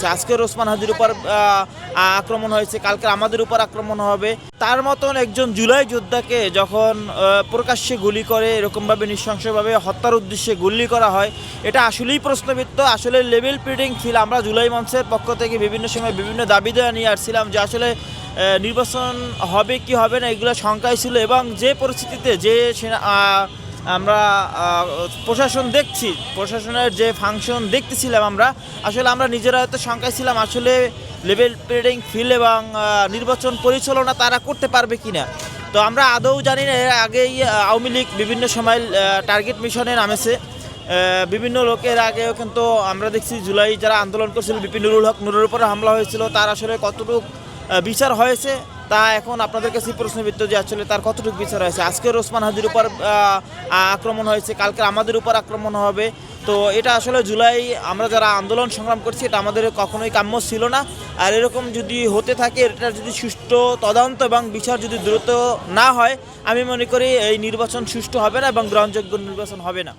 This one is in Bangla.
আজকের ওসমান হাদির উপর আক্রমণ হয়েছে, কালকে আমাদের উপর আক্রমণ হবে। তার মতন একজন জুলাই যোদ্ধাকে যখন প্রকাশ্যে গুলি করে এরকমভাবে নৃশংসভাবে হত্যার উদ্দেশ্যে গুলি করা হয়, এটা আসলেই প্রশ্নবিদ্ধ। আসলে লেভেল প্লেইং ফিল্ড আমরা জুলাই মঞ্চের পক্ষ থেকে বিভিন্ন সময় বিভিন্ন দাবি দেওয়া নিয়ে আসছিলাম যে আসলে নির্বাচন হবে কি হবে না এগুলো শঙ্কায় ছিল, এবং যে পরিস্থিতিতে যে আমরা প্রশাসন দেখছি, প্রশাসনের যে ফাংশন দেখতেছিলাম আসলে আমরা নিজেরা হয়তো শঙ্কায় ছিলাম আসলে লেভেল প্লেইং ফিল্ড এবং নির্বাচন পরিচালনা তারা করতে পারবে কিনা। তো আমরা আদৌ জানি না। এর আগেই আওয়ামী লীগ বিভিন্ন সময় টার্গেট মিশনে নামেছে বিভিন্ন লোকের আগেও, কিন্তু আমরা দেখছি জুলাই যারা আন্দোলন করছিল বিপিন নুরুল হক নুরের উপরে হামলা হয়েছিল, তার আসলে কতটুকু বিচার হয়েছে তা এখন আপনাদের কাছে প্রশ্নবিদ্ধ যে আসলে তার কতটুকু বিচার হয়েছে। আজকের ওসমান হাদির উপর আক্রমণ হয়েছে, কালকে আমাদের উপর আক্রমণ হবে। তো এটা আসলে জুলাই আমরা যারা আন্দোলন সংগ্রাম করছি এটা আমাদের কখনোই কাম্য ছিল না। আর এরকম যদি হতে থাকে, এটা যদি সুষ্ঠু তদন্ত এবং বিচার যদি দ্রুত না হয়, আমি মনে করি এই নির্বাচন সুষ্ঠু হবে না এবং গ্রহণযোগ্য নির্বাচন হবে না।